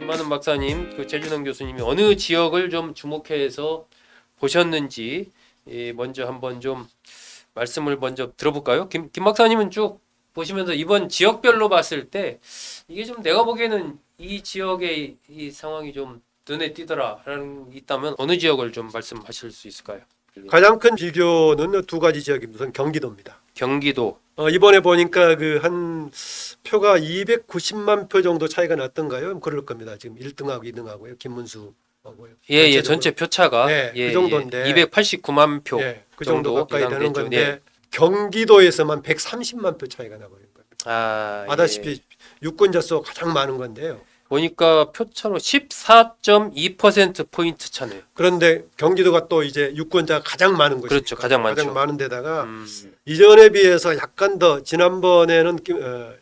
김한은 박사님, 그 최준원 교수님이 어느 지역을 좀 주목해서 보셨는지 먼저 한번 좀 말씀을 먼저 들어볼까요? 김 박사님은 쭉 보시면서 이번 지역별로 봤을 때 이게 좀 내가 보기에는 이 지역의 이 상황이 좀 눈에 띄더라라는 게 있다면 어느 지역을 좀 말씀하실 수 있을까요? 가장 큰 비교는 두 가지 지역입니다. 우선 경기도입니다. 경기도. 이번에 보니까 그 한 표가 290만 표 정도 차이가 났던가요? 그럴 겁니다. 지금 1등하고 2등하고요. 김문수하고요. 예, 전체 표차가 네, 예, 그 정도인데 289만 표 그 정도 가까이 되는 예상됐죠. 건데 네. 경기도에서만 130만 표 차이가 나버린 겁니다. 아다시피 예. 유권자 수가 가장 많은 건데요. 보니까 표차로 14.2% 포인트 차네요. 그런데 경기도가 또 이제 유권자가 가장 많은 곳이니까 그렇죠, 가장 많죠. 많은 데다가 이전에 비해서 약간 더 지난번에는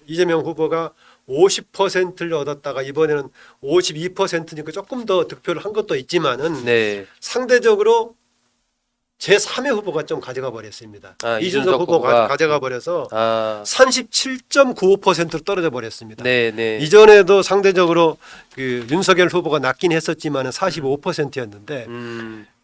이재명 후보가 50%를 얻었다가 이번에는 52%니까 조금 더 득표를 한 것도 있지만은 네. 상대적으로 제3의 후보가 좀 가져가 버렸습니다. 이준석 후보가 가져가 버려서 37.95%로 떨어져 버렸습니다. 네. 이전에도 상대적으로 그 윤석열 후보가 낮긴 했었지만은 45%였는데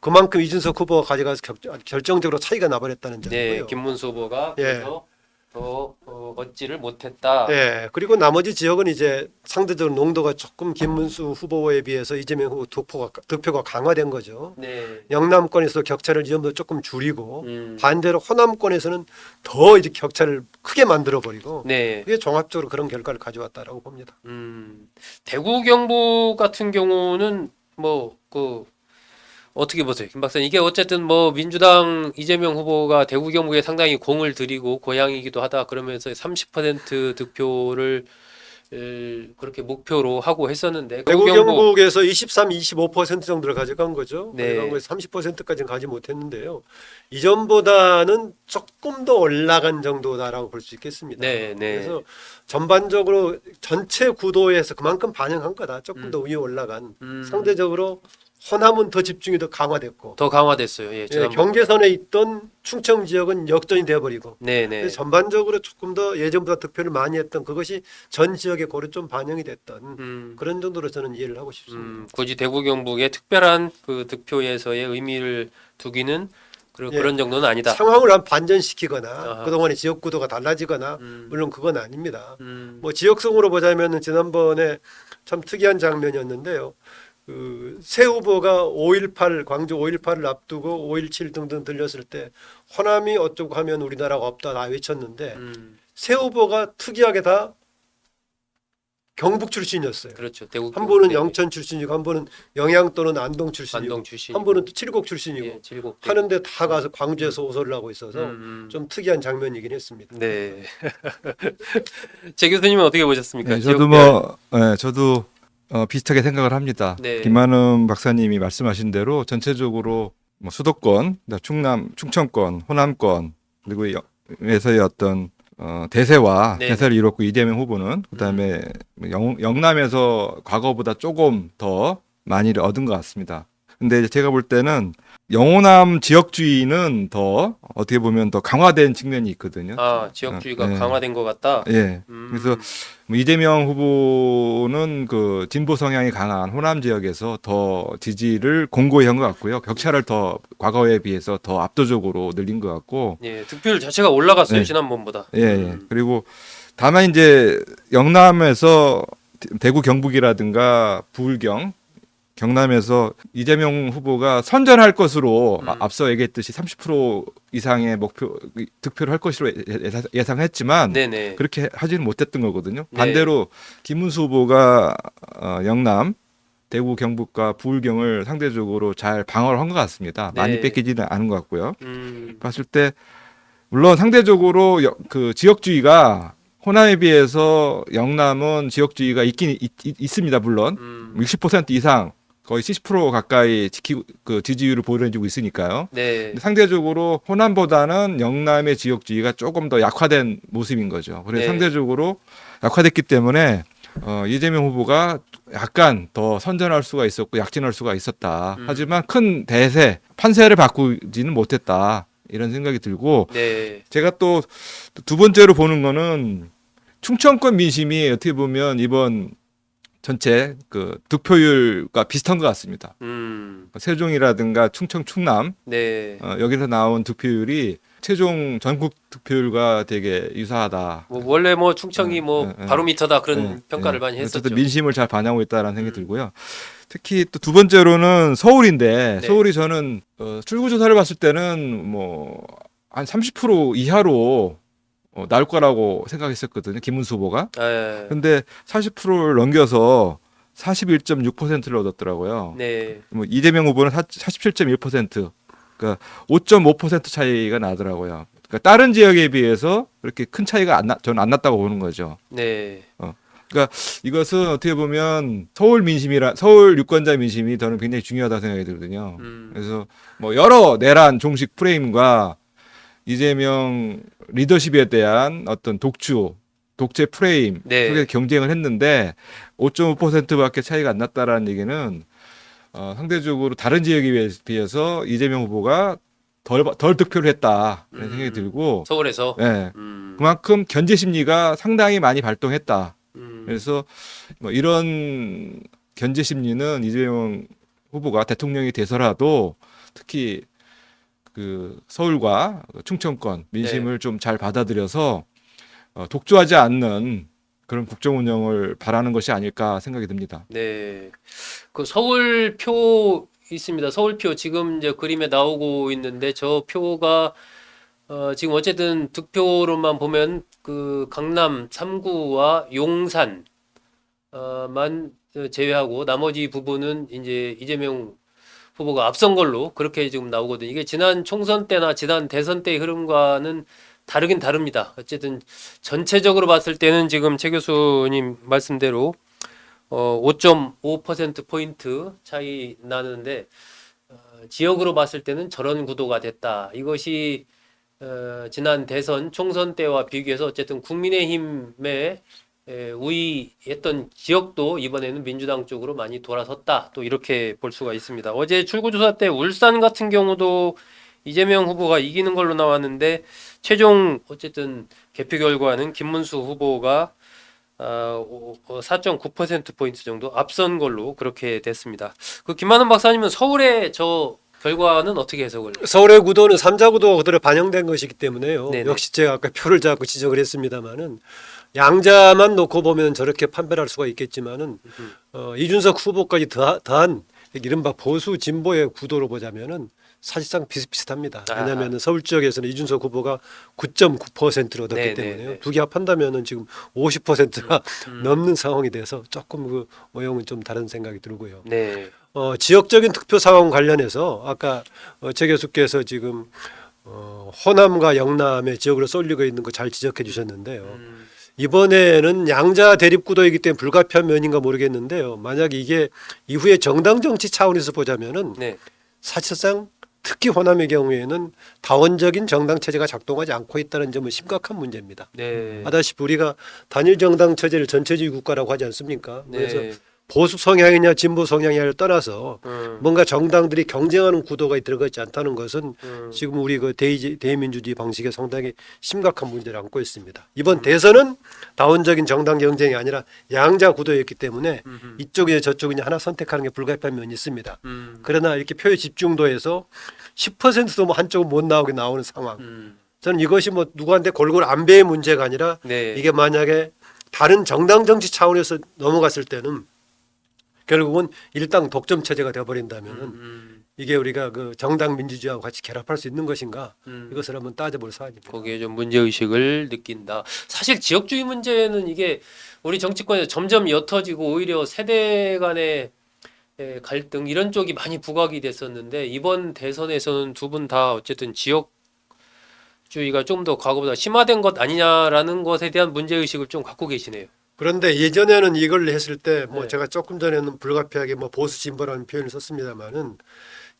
그만큼 이준석 후보가 가져가서 결정적으로 차이가 나버렸다는 점이고요. 네, 김문수 후보가 예. 그래서 더 얻지를 못했다. 네, 그리고 나머지 지역은 이제 상대적으로 농도가 조금 김문수 후보에 비해서 이재명 후보 득표가 강화된 거죠. 네. 영남권에서 격차를 이전보다 조금 줄이고 반대로 호남권에서는 더 이제 격차를 크게 만들어 버리고 네. 그게 종합적으로 그런 결과를 가져왔다라고 봅니다. 대구 경북 같은 경우는 어떻게 보세요, 김 박사님? 이게 어쨌든 민주당 이재명 후보가 대구 경북에 상당히 공을 들이고 고향이기도 하다 그러면서 30% 득표를 그렇게 목표로 하고 했었는데 대구 경북에서 23, 25% 정도를 가져간 거죠. 네. 가져간 거에서 30%까지는 가지 못했는데요. 이전보다는 조금 더 올라간 정도다라고 볼 수 있겠습니다. 네. 그래서 전반적으로 전체 구도에서 그만큼 반영한 거다. 조금 더 위에 올라간 상대적으로 호남은 더 집중이 더 강화됐고 더 강화됐어요. 예, 경계선에 있던 충청 지역은 역전이 되어버리고 네. 그래서 전반적으로 조금 더 예전보다 득표를 많이 했던 그것이 전 지역에 고루 좀 반영이 됐던 그런 정도로 저는 이해를 하고 싶습니다. 굳이 대구 경북의 특별한 그 득표에서의 의미를 두기는 그런 정도는 아니다. 상황을 한 반전시키거나 그동안의 지역 구도가 달라지거나 물론 그건 아닙니다. 지역성으로 보자면 지난번에 참 특이한 장면이었는데요. 새 후보가 5.18 광주 5.18을 앞두고 5.17 등등 들렸을 때 호남이 어쩌고 하면 우리나라가 없다 다 외쳤는데 새 후보가 특이하게 다 경북 출신이었어요. 그렇죠. 대구 한 분은 영천 출신이고 한 분은 영양 또는 안동 출신이고 한 분은 또 칠곡 출신이고 예, 칠곡 하는데 다 가서 광주에서 호소를 하고 있어서 좀 특이한 장면이긴 했습니다. 네. 제 교수님은 어떻게 보셨습니까? 네, 저도 비슷하게 생각을 합니다. 네. 김한음 박사님이 말씀하신 대로 전체적으로 수도권, 충청권, 호남권 그리고 에서의 어떤 대세와 네. 대세를 이뤘고 이재명 후보는 그다음에 영남에서 과거보다 조금 더 많이 얻은 것 같습니다. 근데 제가 볼 때는 영호남 지역주의는 더 어떻게 보면 더 강화된 측면이 있거든요. 지역주의가 네. 강화된 것 같다. 예. 그래서 이재명 후보는 그 진보 성향이 강한 호남 지역에서 더 지지를 공고히 한 것 같고요. 격차를 더 과거에 비해서 더 압도적으로 늘린 것 같고. 예, 득표율 자체가 올라갔어요. 네. 지난번보다. 예. 그리고 다만 이제 영남에서 대구 경북이라든가 부울경 경남에서 이재명 후보가 선전할 것으로 앞서 얘기했듯이 30% 이상의 득표를 할 것으로 예상했지만 네네. 그렇게 하지는 못했던 거거든요. 네. 반대로 김문수 후보가 영남, 대구 경북과 부울경을 상대적으로 잘 방어를 한 것 같습니다. 네. 많이 뺏기지는 않은 것 같고요. 봤을 봤을 때 물론 상대적으로 그 지역주의가 호남에 비해서 영남은 지역주의가 있긴 있습니다. 물론 60% 이상 거의 70% 가까이 지지율을 보여주고 있으니까요. 네. 근데 상대적으로 호남보다는 영남의 지역주의가 조금 더 약화된 모습인 거죠. 그래서 네. 상대적으로 약화됐기 때문에 이재명 후보가 약간 더 선전할 수가 있었고 약진할 수가 있었다. 하지만 큰 판세를 바꾸지는 못했다. 이런 생각이 들고 네. 제가 또 두 번째로 보는 거는 충청권 민심이 어떻게 보면 이번 전체 그 득표율과 비슷한 것 같습니다. 음. 세종이라든가 충청, 충남 네. 여기서 나온 득표율이 최종 전국 득표율과 되게 유사하다. 뭐 원래 뭐 충청이 뭐 네, 네. 바로미터다 그런 네, 평가를 네. 많이 했었죠. 어쨌든 민심을 잘 반영하고 있다라는 생각이 들고요. 특히 또 두 번째로는 서울인데 네. 서울이 저는 출구 조사를 봤을 때는 뭐 한 30% 이하로 나올 거라고 생각했었거든요. 김문수 후보가. 네. 근데 40%를 넘겨서 41.6%를 얻었더라고요. 네. 뭐 이재명 후보는 47.1%, 그러니까 5.5% 차이가 나더라고요. 그러니까 다른 지역에 비해서 그렇게 큰 차이가 저는 안 났다고 보는 거죠. 네. 그러니까 이것은 어떻게 보면 서울 유권자 민심이 저는 굉장히 중요하다고 생각이 들거든요. 그래서 뭐 여러 내란 종식 프레임과 이재명 리더십에 대한 어떤 독재 프레임 네. 속에서 경쟁을 했는데 5.5%밖에 차이가 안 났다라는 얘기는 상대적으로 다른 지역에 비해서 이재명 후보가 덜 득표를 했다 이런 생각이 들고 서울에서. 네, 그만큼 견제 심리가 상당히 많이 발동했다. 그래서 뭐 이런 견제 심리는 이재명 후보가 대통령이 돼서라도 특히 그 서울과 충청권 민심을 좀 잘 받아들여서 독주하지 않는 그런 국정 운영을 바라는 것이 아닐까 생각이 듭니다. 네. 그 서울표 있습니다. 서울표 지금 이제 그림에 나오고 있는데 저 표가 지금 어쨌든 득표로만 보면 그 강남 3구와 용산 만 제외하고 나머지 부분은 이제 이재명 후보가 앞선 걸로 그렇게 지금 나오거든요. 이게 지난 총선 때나 지난 대선 때의 흐름과는 다르긴 다릅니다. 어쨌든 전체적으로 봤을 때는 지금 최 교수님 말씀대로 5.5% 포인트 차이 나는데 지역으로 봤을 때는 저런 구도가 됐다. 이것이 지난 대선 총선 때와 비교해서 어쨌든 국민의힘의 우위했던 지역도 이번에는 민주당 쪽으로 많이 돌아섰다. 또 이렇게 볼 수가 있습니다. 어제 출구조사 때 울산 같은 경우도 이재명 후보가 이기는 걸로 나왔는데 최종 어쨌든 개표 결과는 김문수 후보가 4.9%포인트 정도 앞선 걸로 그렇게 됐습니다. 그 김만원 박사님은 서울의 저 결과는 어떻게 해석을? 서울의 구도는 3자 구도가 그대로 반영된 것이기 때문에요. 네네. 역시 제가 아까 표를 잡고 지적을 했습니다마는 양자만 놓고 보면 저렇게 판별할 수가 있겠지만은 이준석 후보까지 더한 이른바 보수 진보의 구도로 보자면은 사실상 비슷비슷합니다. 왜냐하면 서울 지역에서는 이준석 후보가 9.9%를 얻었기 네, 때문에요. 네, 네. 두 개 합한다면은 지금 50%가 넘는 상황이 돼서 조금 그 모형은 좀 다른 생각이 들고요. 네. 지역적인 득표 상황 관련해서 아까 최 교수께서 지금 호남과 영남의 지역으로 쏠리고 있는 거 잘 지적해 주셨는데요. 이번에는 양자 대립 구도이기 때문에 불가피한 면인가 모르겠는데요. 만약 이게 이후에 정당 정치 차원에서 보자면은 네. 사실상 특히 호남의 경우에는 다원적인 정당 체제가 작동하지 않고 있다는 점은 심각한 문제입니다. 네. 아다시피 우리가 단일 정당 체제를 전체주의 국가라고 하지 않습니까? 그래서 네. 보수 성향이냐 진보 성향이냐를 떠나서 뭔가 정당들이 경쟁하는 구도가 들어가지 않다는 것은 지금 우리 그 대의민주주의 방식에 상당히 심각한 문제를 안고 있습니다. 이번 대선은 다원적인 정당 경쟁이 아니라 양자 구도였기 때문에 이쪽이냐 저쪽이냐 하나 선택하는 게 불가피한 면이 있습니다. 그러나 이렇게 표의 집중도에서 10%도 뭐 한쪽은 못 나오게 나오는 상황. 저는 이것이 뭐 누구한테 골고루 안배의 문제가 아니라 네. 이게 만약에 다른 정당 정치 차원에서 넘어갔을 때는 결국은 일당 독점 체제가 되어버린다면은 이게 우리가 그 정당 민주주의하고 같이 결합할 수 있는 것인가 이것을 한번 따져볼 사안입니다. 거기에 좀 문제 의식을 느낀다. 사실 지역주의 문제는 이게 우리 정치권에서 점점 옅어지고 오히려 세대 간의 갈등 이런 쪽이 많이 부각이 됐었는데 이번 대선에서는 두 분 다 어쨌든 지역주의가 좀 더 과거보다 심화된 것 아니냐라는 것에 대한 문제 의식을 좀 갖고 계시네요. 그런데 예전에는 이걸 했을 때 뭐 네. 제가 조금 전에는 불가피하게 뭐 보수 진보라는 표현을 썼습니다만은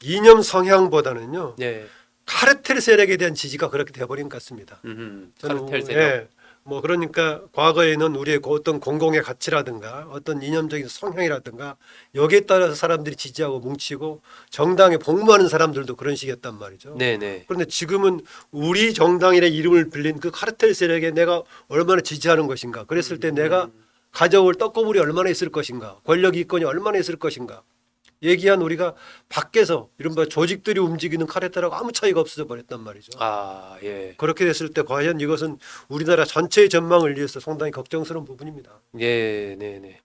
이념 성향보다는요 네. 카르텔 세력에 대한 지지가 그렇게 돼버린 것 같습니다. 카르텔 저는, 세력. 예, 뭐 그러니까 과거에는 우리의 그 어떤 공공의 가치라든가 어떤 이념적인 성향이라든가 여기에 따라서 사람들이 지지하고 뭉치고 정당에 복무하는 사람들도 그런 식이었단 말이죠. 네네. 그런데 지금은 우리 정당이라는 이름을 빌린 그 카르텔 세력에 내가 얼마나 지지하는 것인가 그랬을 때 내가 가져올 떡고물이 얼마나 있을 것인가, 권력 이권이 얼마나 있을 것인가 얘기한 우리가 밖에서 이른바 조직들이 움직이는 카레타라고 아무 차이가 없어져 버렸단 말이죠. 아, 예. 그렇게 됐을 때 과연 이것은 우리나라 전체의 전망을 위해서 상당히 걱정스러운 부분입니다. 예, 네, 네.